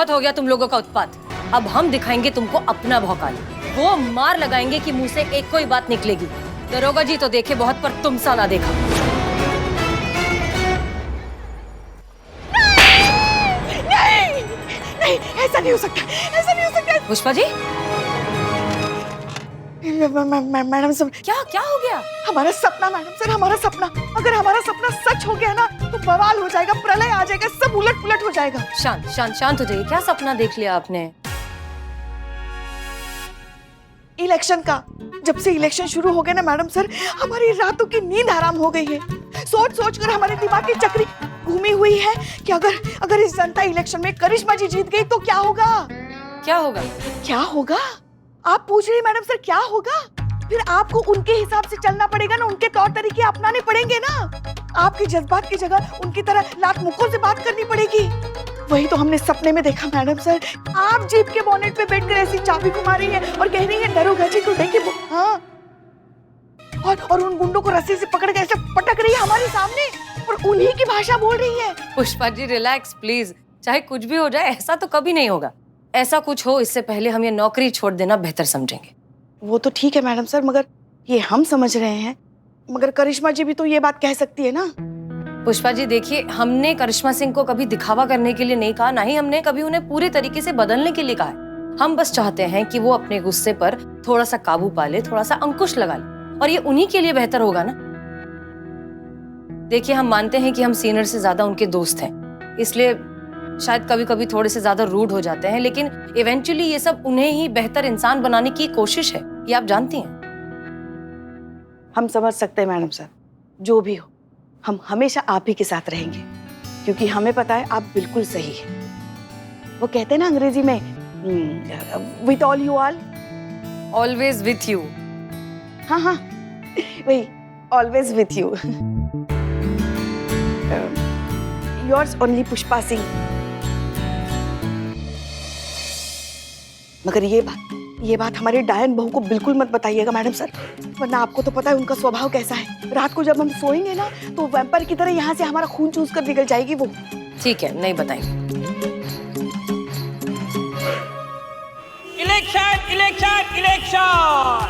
बहुत हो गया तुम लोगों का उत्पात। अब हम दिखाएंगे तुमको अपना भौकाल। वो मार लगाएंगे कि मुंह से एक कोई बात निकलेगी। दरोगा जी तो देखे बहुत, पर तुम सा ना देखा। नहीं, नहीं, ऐसा नहीं हो सकता, ऐसा नहीं हो सकता। पुष्पा जी, मैडम सर, क्या क्या हो गया? हमारा सपना मैडम सर, हमारा सपना, अगर हमारा सपना सच हो गया ना तो बवाल हो जाएगा, प्रलय आ जाएगा, सब उलट पुलट हो जाएगा। शांत शांत शांत हो जाइए। क्या सपना देख लिया आपने? इलेक्शन का। जब से इलेक्शन शुरू हो गए ना मैडम सर, हमारी रातों की नींद हराम हो गई है। सोच सोच कर हमारे दिमाग की चक्री घूमी हुई है कि अगर इस जनता इलेक्शन में करिश्मा जी जीत गई तो क्या होगा। क्या होगा? क्या होगा? आप पूछ रही मैडम सर क्या होगा? फिर आपको उनके हिसाब से चलना पड़ेगा ना, उनके तौर तरीके अपनाने पड़ेंगे ना। आपके जज्बात की जगह उनकी तरह लात मुक्कों से बात करनी पड़ेगी। वही तो हमने सपने में देखा मैडम सर। आप जीप के बोनेट पे बैठकर ऐसी चाबी घुमा रही है और कह रही है दरोगा जी को देंगे। हाँ, और उन गुंडों को रस्सी से पकड़ के ऐसे पटक रही है हमारे सामने और उन्हीं की भाषा बोल रही है। Pushpa ji relax please. चाहे कुछ भी हो जाए, ऐसा तो कभी नहीं होगा। ऐसा कुछ हो इससे पहले हम ये नौकरी छोड़ देना बेहतर समझेंगे। वो तो ठीक है मैडम सर, मगर ये हम समझ रहे हैं, मगर करिश्मा जी भी तो ये बात कह सकती है ना। पुष्पा जी देखिए, हमने करिश्मा सिंह को कभी दिखावा करने के लिए नहीं कहा, ना ही हमने कभी उन्हें पूरे तरीके से बदलने के लिए कहा है। हम बस चाहते हैं कि वो अपने गुस्से पर थोड़ा सा काबू पा ले, थोड़ा सा अंकुश लगा ले, और ये उन्हीं के लिए बेहतर होगा ना। देखिए, हम मानते हैं कि हम सीनियर से ज्यादा उनके दोस्त हैं, इसलिए शायद कभी कभी थोड़े से ज्यादा रूड हो जाते हैं, लेकिन इवेंचुअली ये सब उन्हें ही बेहतर इंसान बनाने की कोशिश है, ये आप जानती हैं। हम समझ सकते हैं मैडम सर, जो भी हो हम हमेशा आप ही के साथ रहेंगे, क्योंकि हमें पता है आप बिल्कुल सही है। वो कहते हैं ना अंग्रेजी में, with all you all, always with you. हाँ हाँ वही, always with you. Yours only Pushpa Singh. मगर ये बात हमारी डायन बहू को बिल्कुल मत बताइएगा मैडम सर, वरना आपको तो पता है उनका स्वभाव कैसा है। रात को जब हम सोएंगे ना तो वैम्पायर की तरह यहाँ से हमारा खून चूस कर निकल जाएगी वो। ठीक है, नहीं बताएंगे। इलेक्शन इलेक्शन इलेक्शन,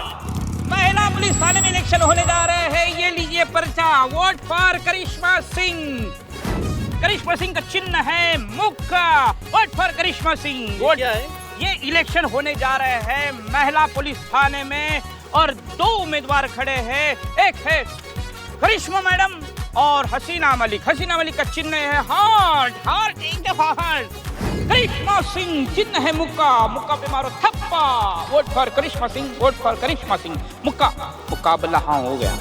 महिला पुलिस थाने में इलेक्शन होने जा रहे हैं। ये लीजिए पर्चा, वोट फॉर करिश्मा सिंह। करिश्मा सिंह का चिन्ह है मुक्का, vote for Karishma Singh. Vote क्या है? ये इलेक्शन होने जा रहे हैं महिला पुलिस थाने में, और 2 उम्मीदवार खड़े हैं। एक है करिश्मा मैडम और हसीना मलिक। हसीना मलिक का चिन्ह है हार्ट, हार्ट एक दफा हार्ट। करिश्मा सिंह चिन्ह है मुक्का, मुक्का पे मारो थप्पा। Vote for Karishma Singh, vote for Karishma Singh. मुक्का, मुकाबला हाँ हो गया।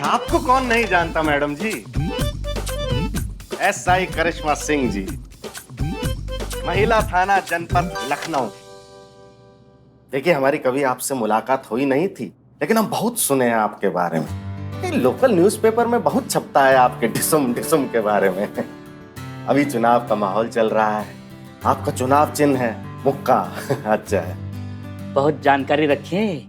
आपको कौन नहीं जानता मैडम जी, SI करिश्मा सिंह जी, महिला थाना जनपद लखनऊ। देखिए, हमारी कभी आपसे मुलाकात हुई नहीं थी, लेकिन हम बहुत सुने हैं आपके बारे में। लोकल न्यूज़पेपर में बहुत छपता है आपके डिसम डिसम के बारे में। अभी चुनाव का माहौल चल रहा है, आपका चुनाव चिन्ह है मुक्का। अच्छा है, बहुत जानकारी रखिए।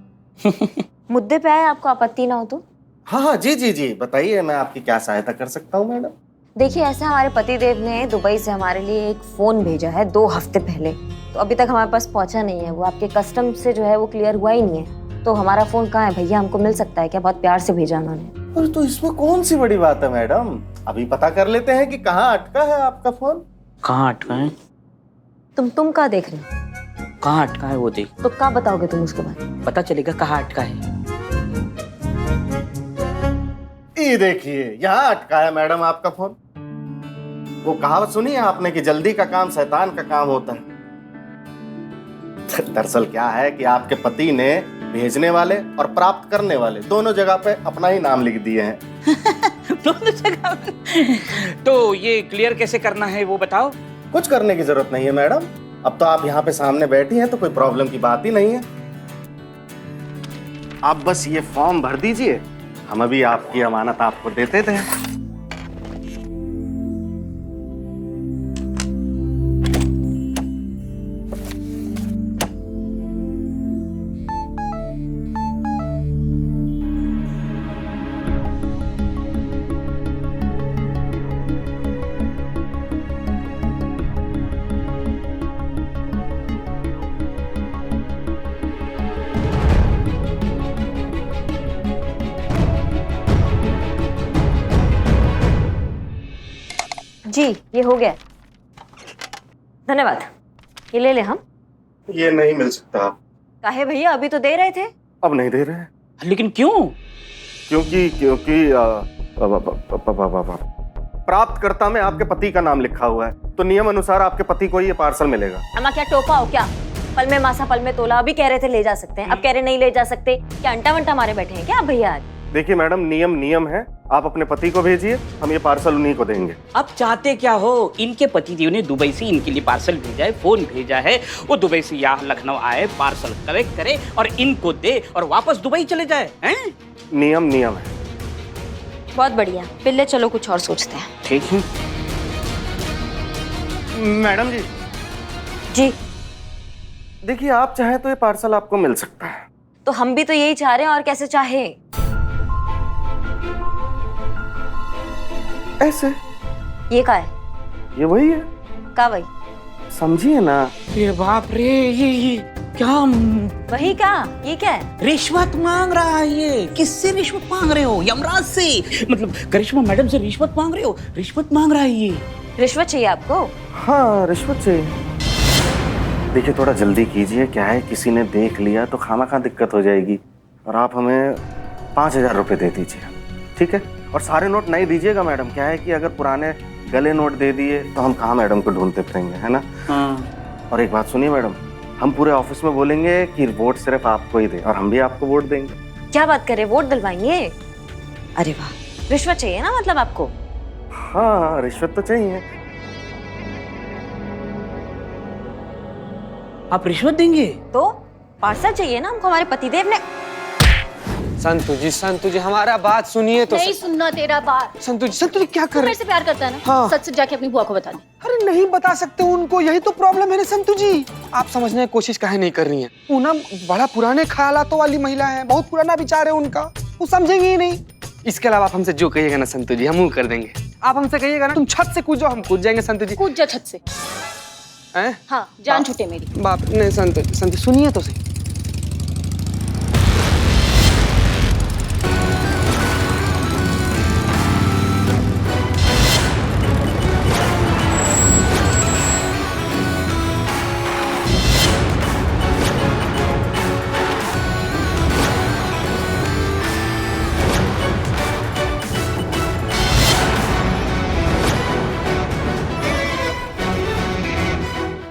मुद्दे पे आए, आपको आपत्ति ना हो तो? हाँ हाँ जी जी जी, बताइए मैं आपकी क्या सहायता कर सकता हूँ मैडम। देखिए, ऐसा हमारे पतिदेव ने दुबई से हमारे लिए एक फोन भेजा है 2 हफ्ते पहले, तो अभी तक हमारे पास पहुंचा नहीं है। वो आपके कस्टम से जो है वो क्लियर हुआ ही नहीं है। तो हमारा फोन कहाँ है भैया, हमको मिल सकता है क्या? बहुत प्यार से भेजा उन्होंने। अरे तो इसमें कौन सी बड़ी बात है मैडम, अभी पता कर लेते हैं कि कहाँ अटका है आपका फोन। कहाँ अटका है? तुम कहाँ देख रहे हो? कहाँ अटका है वो देख। तो क्या बताओगे तुम उसके बाद? पता चलेगा कहाँ अटका है। ये देखिए, यहाँ अटका है मैडम आपका फोन। वो कहावत सुनी है आपने कि जल्दी का काम शैतान का काम होता है। दरअसल क्या है कि आपके पति ने भेजने वाले और प्राप्त करने वाले दोनों जगह पे अपना ही नाम लिख दिए हैं। दोनों जगह। तो ये क्लियर कैसे करना है वो बताओ। कुछ करने की जरूरत नहीं है मैडम, अब तो आप यहाँ पे सामने बैठी हैं तो कोई प्रॉब्लम की बात ही नहीं है। आप बस ये फॉर्म भर दीजिए, हम अभी आपकी अमानत आपको देते थे। जी ये हो गया, धन्यवाद। ये ले ले हम। ये नहीं मिल सकता। काहे भैया, अभी तो दे रहे थे। अब नहीं दे रहे हैं। लेकिन क्यों? क्योंकि प्राप्तकर्ता में आपके पति का नाम लिखा हुआ है, तो नियम अनुसार आपके पति को ये पार्सल मिलेगा। अम्मा क्या टोपा हो क्या? पल में मासा पल में तोला। अभी कह रहे थे ले जा सकते हैं, अब कह रहे नहीं ले जा सकते। क्या अंटा वंटा मारे बैठे हैं क्या आप भैया आज? देखिए मैडम, नियम है। आप अपने पति को भेजिए, हम ये पार्सल उन्हीं को देंगे। अब चाहते क्या हो? इनके पतिदेव ने दुबई से इनके लिए पार्सल भेजा है, फोन भेजा है। वो दुबई से यहाँ लखनऊ आए, पार्सल कलेक्ट करे और इनको दे और वापस दुबई चले जाए। हैं? नियम है। बहुत बढ़िया, पिल्ले चलो कुछ और सोचते हैं। ठीक है मैडम जी, जी देखिए आप चाहें तो ये पार्सल आपको मिल सकता है। तो हम भी तो यही चाह रहे हैं, और कैसे चाहे? ऐसे। ये का है? ये वही है, का वही? समझिए ना। ये बाप रे, ये क्या वही का? ये क्या है? रिश्वत मांग रहा है ये। किससे रिश्वत मांग रहे हो? यमराज से। मतलब करिश्मा मैडम से रिश्वत मांग रहे हो? रिश्वत मांग रहा है ये। रिश्वत चाहिए आपको? हाँ, रिश्वत चाहिए। देखिए थोड़ा जल्दी कीजिए, क्या है किसी ने देख लिया तो खामा दिक्कत हो जाएगी। और आप हमें 5,000 रुपये दे दीजिए, ठीक है? और सारे नोट नहीं दीजिएगा मैडम, क्या है कि अगर पुराने गले नोट दे दिए तो हम कहाँ मैडम को ढूंढते फिरेंगे, है ना? हाँ। और एक बात सुनिए मैडम, हम पूरे ऑफिस में बोलेंगे कि वोट सिर्फ आपको ही दे, और हम भी आपको वोट देंगे। क्या बात करे, वोट दिलवाएंगे? अरे वाह, रिश्वत चाहिए ना मतलब आपको? हाँ, रिश्वत तो चाहिए। आप रिश्वत देंगे? तो पार्सल चाहिए ना हमको, हमारे पतिदेव ने। संतु जी हमारा बात सुनिए तो। नहीं सुनना तेरा बात। संतु जी क्या कर तू रहे? मेरे से प्यार करता है ना? हाँ। सच सच जाके अपनी बुआ को बता दे। अरे नहीं बता सकते उनको, यही तो प्रॉब्लम है ना संतु जी। आप समझने की कोशिश काहे नहीं कर रही हैं? वो ना बड़ा पुराने ख्यालातों वाली महिला है, बहुत पुराना विचार है उनका, वो समझेंगे ही नहीं। इसके अलावा आप हमसे जो कहिएगा ना संतु जी, हम वो कर देंगे। आप हमसे कहिएगा ना तुम छत से कूदो, हम कूद जाएंगे संतु जी। कूद जा छत से। हैं? हाँ, जान छूटे मेरी। बाप नहीं संतु सुनिए तो सही।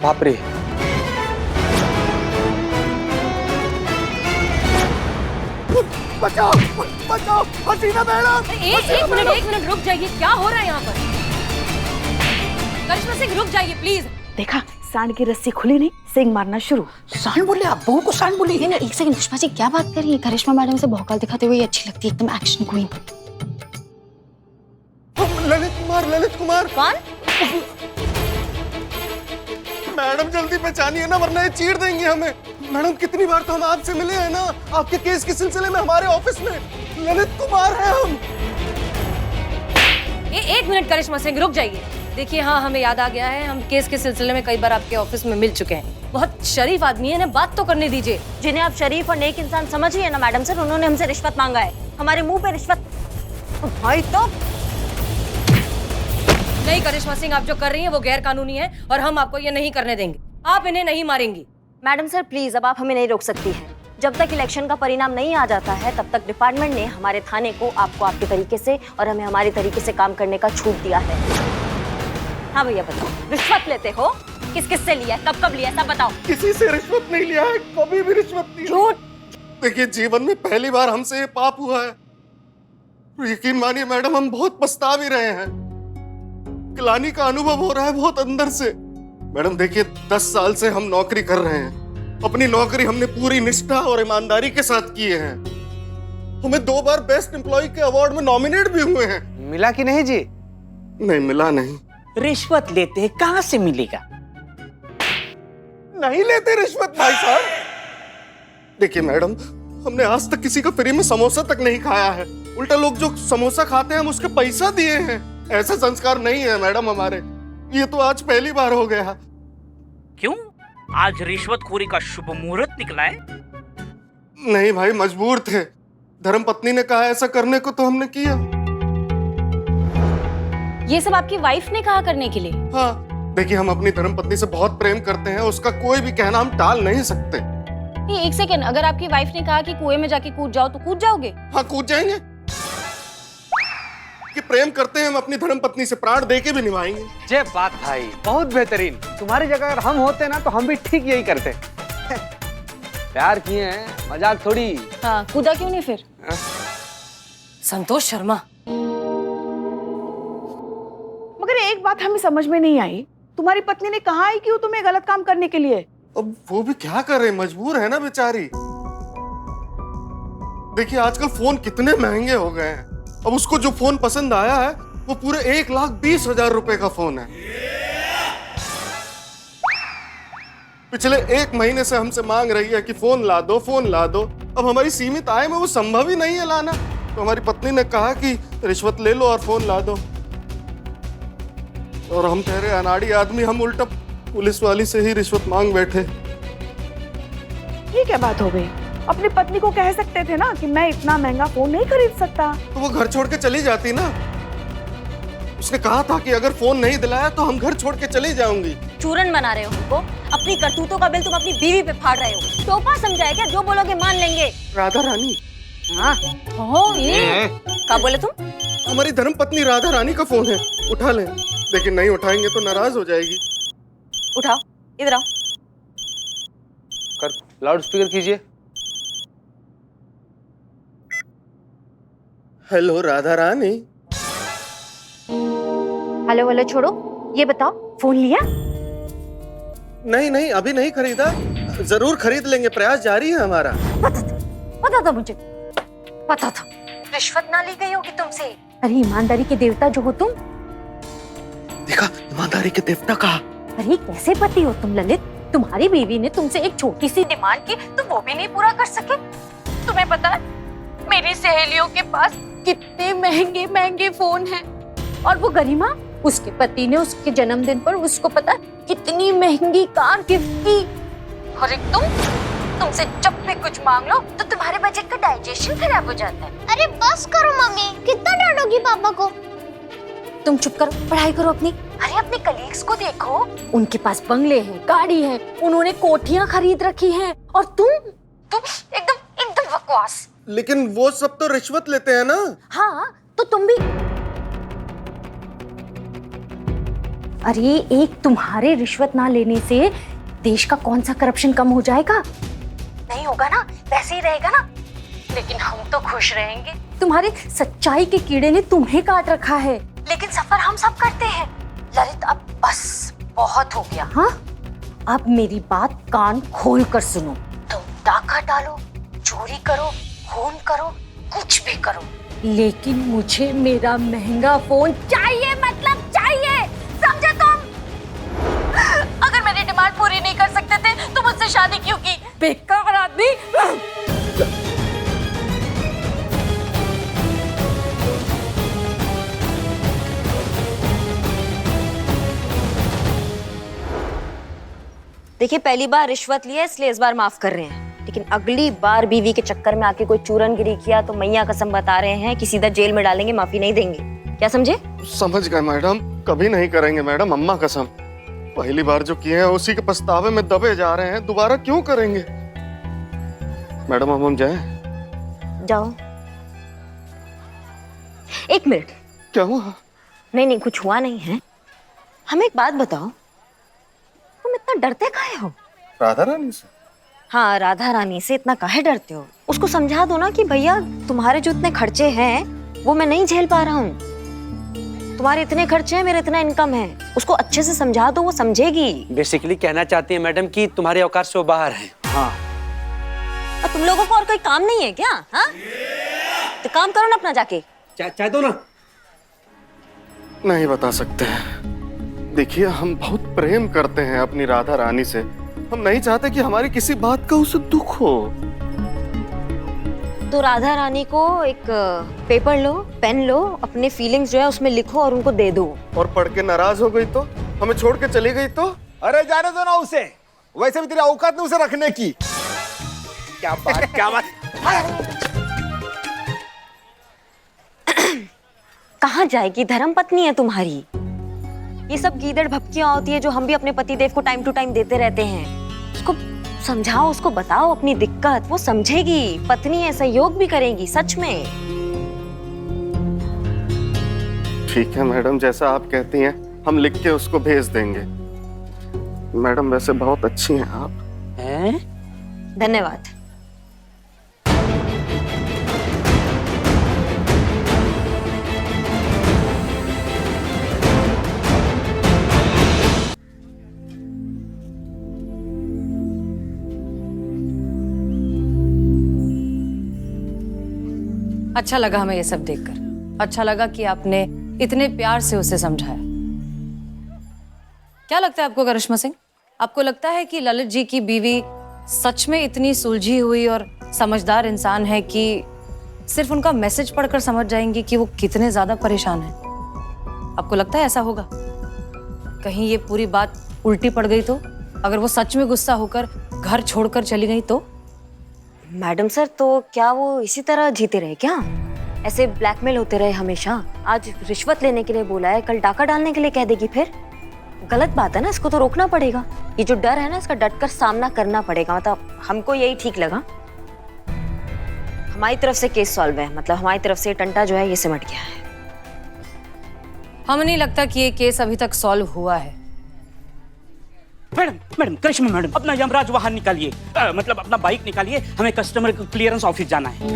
बाप रे, बचाओ बचाओ, हसीना मैडम। एक मिनट रुक जाइए, क्या हो रहा है यहाँ पर? करिश्मा सिंह रुक जाइए प्लीज। देखा, सांड की रस्सी खुली नहीं, सिंह मारना शुरू। सांड बोले? आप बहू को सांड बोले? नहीं, एक सेकंड पुष्पा जी, क्या बात कर रही है? करिश्मा मैडम से भौकाल दिखाते हुए अच्छी लगती है, एकदम एक्शन क्वीन। ललित कुमार। कौन? मैडम जल्दी पहचानिए ना, वरना ये चीर देंगे हमें। मैडम कितनी बार तो हम आपसे मिले हैं ना, आपके केस के सिलसिले में हमारे ऑफिस में। ललित कुमार हैं हम। एक मिनट करिश्मा सिंह रुक जाइए। देखिए हाँ, हमें याद आ गया है, हम केस के सिलसिले में कई बार आपके ऑफिस में मिल चुके हैं। बहुत शरीफ आदमी है ना, बात तो करने दीजिए। जिन्हें आप शरीफ और नेक इंसान समझिए ना मैडम सर, उन्होंने हमसे रिश्वत मांगा है, हमारे मुंह पे रिश्वत। भाई तो नहीं करिश्मा सिंह, आप जो कर रही हैं वो गैर कानूनी है और हम आपको ये नहीं करने देंगे। आप इन्हें नहीं मारेंगी। मैडम सर प्लीज, अब आप हमें नहीं रोक सकती हैं। जब तक इलेक्शन का परिणाम नहीं आ जाता है तब तक डिपार्टमेंट ने हमारे थाने को आपको आपके तरीके से और हमें हमारे तरीके से काम करने का छूट दिया है। हाँ भैया बताओ, रिश्वत लेते हो? किस किस से लिया, कब कब लिया, सब बताओ। किसी से रिश्वत नहीं लिया है, कभी भी रिश्वत नहीं। झूठ। देखिए जीवन में पहली बार हमसे ये पाप हुआ है। यकीन मानिए मैडम, हम बहुत पछता भी रहे हैं। ग्लानि का अनुभव हो रहा है बहुत अंदर से। मैडम देखिए, 10 साल से हम नौकरी कर रहे हैं। अपनी नौकरी हमने पूरी निष्ठा और ईमानदारी के साथ की है। हमें 2 बार बेस्ट एम्प्लॉय के अवार्ड में नॉमिनेट भी हुए हैं। मिला कि नहीं जी? नहीं मिला नहीं। रिश्वत लेते हैं, कहाँ से मिलेगा? नहीं लेते रिश्वत भाई साहब। देखिए मैडम, हमने आज तक किसी का फ्री में समोसा तक नहीं खाया है। उल्टा लोग जो समोसा खाते हैं हम उसके पैसा दिए हैं। ऐसा संस्कार नहीं है मैडम हमारे। ये तो आज पहली बार हो गया। क्यों? आज रिश्वतखोरी का शुभ मुहूर्त निकला है? नहीं भाई, मजबूर थे। धर्मपत्नी ने कहा ऐसा करने को तो हमने किया। ये सब आपकी वाइफ ने कहा करने के लिए? हाँ, देखिए हम अपनी धर्मपत्नी से बहुत प्रेम करते हैं, उसका कोई भी कहना हम टाल नहीं सकते। नहीं, एक सेकेंड, अगर आपकी वाइफ ने कहा कि कुएं में जाके कूद जाओ तो कूद जाओगे? हाँ, कूद जाएंगे। कि प्रेम करते हैं हम अपनी धर्मपत्नी से, प्राण दे के भी निभाएंगे। जय बात भाई, बहुत बेहतरीन। तुम्हारी जगह अगर हम होते ना तो हम भी ठीक यही करते। प्यार किए हैं, मजाक थोड़ी। हाँ, कूदा क्यों नहीं फिर? संतोष शर्मा, मगर एक बात हमें समझ में नहीं आई, तुम्हारी पत्नी ने कहा है कि वो तुम्हें गलत काम करने के लिए? अब वो भी क्या करे, मजबूर है ना बेचारी। देखिए आजकल फोन कितने महंगे हो गए हैं। अब उसको जो फोन पसंद आया है वो पूरे 1,20,000 रुपए का फोन है। पिछले 1 महीने से हमसे मांग रही है कि फोन ला दो, फोन ला दो। अब हमारी सीमित आय में वो संभव ही नहीं है लाना, तो हमारी पत्नी ने कहा कि रिश्वत ले लो और फोन ला दो। और हम ठहरे अनाड़ी आदमी, हम उल्टा पुलिस वाली से ही रिश्वत मांग बैठे। ये क्या बात हो गई? अपनी पत्नी को कह सकते थे ना कि मैं इतना महंगा फोन नहीं खरीद सकता। तो वो घर छोड़ के चली जाती ना। उसने कहा था कि अगर फोन नहीं दिलाया तो हम घर छोड़ के चली जाऊंगी। चूरन बना रहे हो हमको? अपनी करतूतों का बिल तुम अपनी बीवी पे फाड़ रहे हो। टोपा समझाया क्या? जो बोलोगे मान लेंगे। राधा रानी, हाँ, ओह ये क्या बोले तुम? हमारी धर्मपत्नी राधा रानी का फोन है, उठा लें। लेकिन नहीं उठाएंगे तो नाराज हो जाएगी। उठाओ, इधर आओ। कर लाउड स्पीकर कीजिए। Hello Radha Rani. Hello hello छोड़ो, ये बताओ फोन लिया? नहीं नहीं, अभी नहीं खरीदा, जरूर खरीद लेंगे, प्रयास जारी है हमारा। पता था मुझे, पता था। रिश्वत ना ली गई होगी तुमसे। अरे ईमानदारी के देवता जो हो तुम। देखा, ईमानदारी के देवता कहा। अरे कैसे पति हो तुम ललित? तुम्हारी बीवी ने तुमसे एक छोटी सी डिमांड की तो वो भी नहीं पूरा कर सके। तुम्हें पता है मेरी सहेलियों के पास कितने महंगे महंगे फोन हैं, और वो गरिमा, उसके पति ने उसके जन्मदिन पर उसको पता कितनी महंगी कार गिफ्ट की। और एक तुमसे जब भी कुछ मांग लो तो तुम्हारे बजट का डाइजेशन खराब हो जाता है। अरे बस करो मम्मी, कितना डांटोगी पापा को? तुम चुप करो, पढ़ाई करो अपनी। अरे अपने कलीग्स को देखो, उनके पास बंगले हैं, गाड़ी है, उन्होंने कोठियां खरीद रखी हैं, और तुम एकदम एकदम बकवास। लेकिन वो सब तो रिश्वत लेते हैं ना। हाँ तो तुम भी। अरे एक तुम्हारे रिश्वत ना लेने से देश का कौन सा करप्शन कम हो जाएगा? नहीं होगा ना, वैसे ही रहेगा ना। लेकिन हम तो खुश रहेंगे। तुम्हारे सच्चाई के कीड़े ने तुम्हें काट रखा है। लेकिन सफर हम सब करते हैं। ललित अब बस बहुत हो गया। हाँ, अब मेरी बात कान खोल कर सुनो। तुम डाका डालो, चोरी करो, खून करो, कुछ भी करो, लेकिन मुझे मेरा महंगा फोन चाहिए, मतलब चाहिए, समझे तुम? अगर मेरी डिमांड पूरी नहीं कर सकते थे तो मुझसे शादी क्यों की? बेकार आदमी। देखिए, पहली बार रिश्वत लिया इसलिए इस बार माफ कर रहे हैं, लेकिन अगली बार बीवी के चक्कर में आके कोई चूरनगिरी किया तो मैया कसम बता रहे हैं कि सीधा जेल में डालेंगे, माफी नहीं देंगे। क्या समझे? समझ गए मैडम, कभी नहीं करेंगे मैडम, अम्मा कसम। पहली बार जो किए हैं उसी के पछतावे में दबे जा रहे हैं, दोबारा क्यों करेंगे? मैडम अब हम जाएं? जाओ। एक मिनट। क्या हुआ? नहीं, कुछ हुआ नहीं है। हमें एक बात बताओ, तुम इतना डरते काहे हो? राधा रानी से? हाँ, राधा रानी से इतना काहे डरते हो? उसको समझा दो ना कि भैया तुम्हारे जो इतने खर्चे हैं वो मैं नहीं झेल पा रहा हूँ। तुम्हारे इतने खर्चे हैं, मेरा इतना इनकम है। उसको अच्छे से समझा दो, वो समझेगी। बेसिकली कहना चाहती है मैडम कि तुम्हारे औकात से वो बाहर है। हाँ। और तुम लोगों को और कोई काम नहीं है क्या? हाँ, तो काम करो ना अपना जाके। चाय दो ना। नहीं बता सकते। देखिए हम बहुत प्रेम करते हैं अपनी राधा रानी से, हम नहीं चाहते कि हमारी किसी बात का उसे दुख हो। तो राधा रानी को एक पेपर लो, पेन लो, अपने फीलिंग्स जो है उसमें लिखो और उनको दे दो। और पढ़ के नाराज हो गई तो, हमें छोड़ के चली गई तो? अरे जाने दो ना उसे, वैसे भी तेरी औकात नहीं उसे रखने की। क्या बात, क्या बात। कहाँ जाएगी? धर्मपत्नी है तुम्हारी। ये सब गीदड़ भपकियां होती है जो हम भी अपने पतिदेव को टाइम टू टाइम देते रहते हैं। उसको समझाओ, उसको बताओ अपनी दिक्कत, वो समझेगी। पत्नी है, सहयोग भी करेगी सच में। ठीक है मैडम, जैसा आप कहती हैं हम लिख के उसको भेज देंगे। मैडम वैसे बहुत अच्छी हैं आप। हैं? धन्यवाद। अच्छा लगा हमें ये सब देखकर। अच्छा लगा कि आपने इतने प्यार से उसे समझाया। क्या लगता है आपको करिश्मा सिंह? आपको लगता है कि ललित जी की बीवी सच में इतनी सुलझी हुई और समझदार इंसान है कि सिर्फ उनका मैसेज पढ़कर समझ जाएंगी कि वो कितने ज्यादा परेशान हैं? आपको लगता है ऐसा होगा? कहीं ये पूरी बात उल्टी पड़ गई तो? अगर वो सच में गुस्सा होकर घर छोड़कर चली गई तो? मैडम सर, तो क्या वो इसी तरह जीते रहे क्या? ऐसे ब्लैकमेल होते रहे हमेशा? आज रिश्वत लेने के लिए बोला है, कल डाका डालने के लिए कह देगी फिर? गलत बात है ना, इसको तो रोकना पड़ेगा। ये जो डर है ना, इसका डटकर सामना करना पड़ेगा। मतलब हमको यही ठीक लगा। हमारी तरफ से केस सॉल्व है, मतलब हमारी तरफ से टंटा जो है ये सिमट गया है। हमें नहीं लगता कि ये केस अभी तक सॉल्व हुआ है। मैडम मैडम करिश्मा मैडम, अपना यमराज वाहन निकालिए, मतलब अपना बाइक निकालिए, हमें कस्टमर क्लियरेंस ऑफिस जाना है।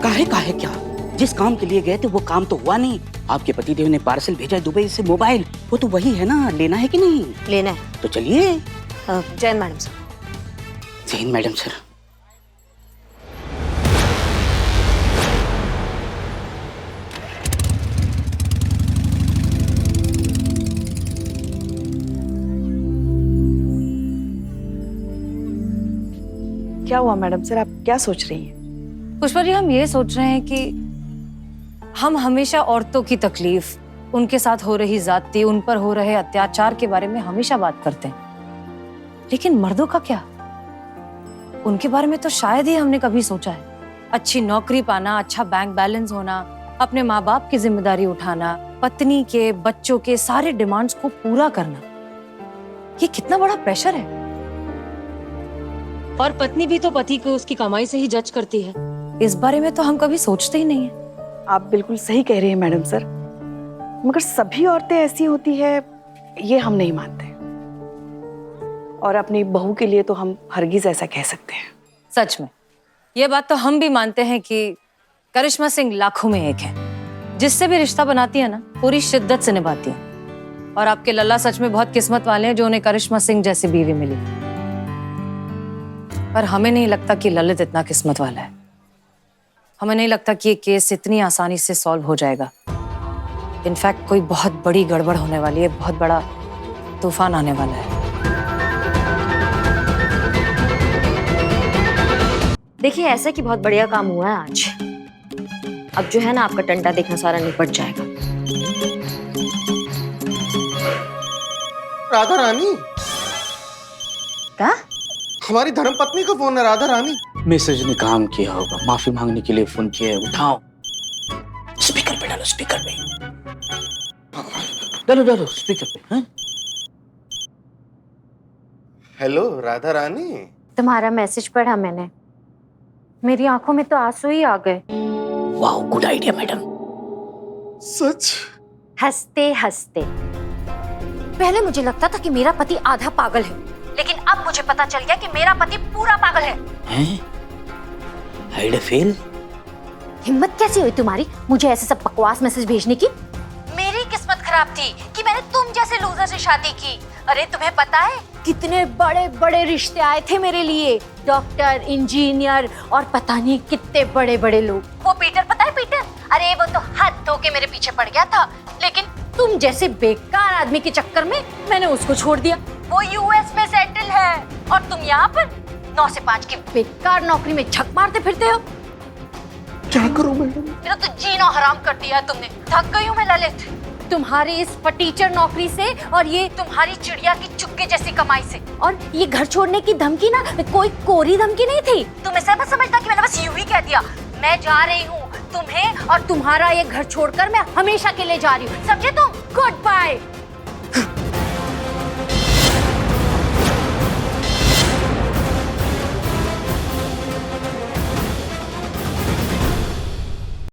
काहे क्या? जिस काम के लिए गए थे वो काम तो हुआ नहीं। आपके पतिदेव ने पार्सल भेजा है दुबई से मोबाइल, वो तो वही है ना, लेना है कि नहीं? लेना है तो चलिए। Jain madam sir. Jain madam sir. क्या हुआ मैडम सर, आप क्या सोच रही हैं? पुष्पा जी, हम ये सोच रहे हैं कि हम हमेशा औरतों की तकलीफ, उनके साथ हो रही ज्यादती, उन पर हो रहे अत्याचार के बारे में हमेशा बात करते हैं, लेकिन मर्दों का क्या? उनके बारे में तो शायद ही हमने कभी सोचा है। अच्छी नौकरी पाना, अच्छा बैंक बैलेंस होना, अपने माँ बाप की जिम्मेदारी उठाना, पत्नी के, बच्चों के सारे डिमांड्स को पूरा करना, ये कितना बड़ा प्रेशर है। और पत्नी भी तो पति को उसकी कमाई से ही जज करती है। इस बारे में तो हम कभी सोचते ही नहीं है। आप बिल्कुल सही कह रही हैं मैडम सर, मगर सभी औरतें ऐसी होती है ये हम नहीं मानते, और अपनी बहू के लिए तो हम हरगिज ऐसा कह सकते हैं। सच में ये बात तो हम भी मानते हैं कि करिश्मा सिंह लाखों में एक है। जिससे भी रिश्ता बनाती है ना, पूरी शिद्दत से निभाती है। और आपके लल्ला सच में बहुत किस्मत वाले हैं जो उन्हें करिश्मा सिंह जैसी बीवी मिली। पर हमें नहीं लगता कि ललित इतना किस्मत वाला है। हमें नहीं लगता कि ये केस इतनी आसानी से सॉल्व हो जाएगा। इनफैक्ट कोई बहुत बड़ी गड़बड़ होने वाली है, बहुत बड़ा तूफान आने वाला है। देखिए, ऐसा कि बहुत बढ़िया काम हुआ है आज। अब जो है ना, आपका टंटा देखना सारा निपट जाएगा। राधा रानी, क्या? हमारी धर्मपत्नी का फोन है। राधा रानी, मैसेज ने काम किया होगा, माफी मांगने के लिए फोन किया है। उठाओ, स्पीकर पे डालो, स्पीकर पे डालो स्पीकर पे। हैं? हेलो राधा रानी। तुम्हारा मैसेज पढ़ा मैंने, मेरी आंखों में तो आंसू ही आ गए। वाह, गुड आइडिया मैडम। सच? हंसते हंसते। पहले मुझे लगता था कि मेरा पति आधा पागल है, लेकिन अब मुझे पता चल गया कि मेरा पति पूरा पागल है। हैं? Hide fail? हिम्मत कैसे हुई तुम्हारी मुझे ऐसे सब बकवास मैसेज भेजने की? मेरी किस्मत खराब थी कि मैंने तुम जैसे लूजर से शादी की। अरे तुम्हें पता है कितने बड़े बड़े रिश्ते आए थे मेरे लिए, डॉक्टर, इंजीनियर और पता नहीं कितने बड़े बड़े लोग। वो पीटर, पता है पीटर? अरे वो तो हाथ धो के मेरे पीछे पड़ गया था, लेकिन तुम जैसे बेकार आदमी के चक्कर में मैंने उसको छोड़ दिया। वो यूएस में सेटल है और तुम यहाँ पर 9 से 5 की बेकार नौकरी में झक मारते फिरते हो। क्या करूं मैडम? मेरा तो जीना हराम कर दिया है तुमने। थक गई हूँ मैं ललित, तुम्हारी इस फटीचर नौकरी से और ये तुम्हारी चिड़िया की चुग्गे जैसी कमाई से। और ये घर छोड़ने की धमकी ना कोई कोरी धमकी नहीं थी। तुम ऐसा मत समझना कि मैंने बस यूं ही कह दिया। मैं जा रही हूँ, तुम्हें और तुम्हारा ये घर छोड़कर मैं हमेशा के लिए जा रही हूँ, समझे तुम? Good bye.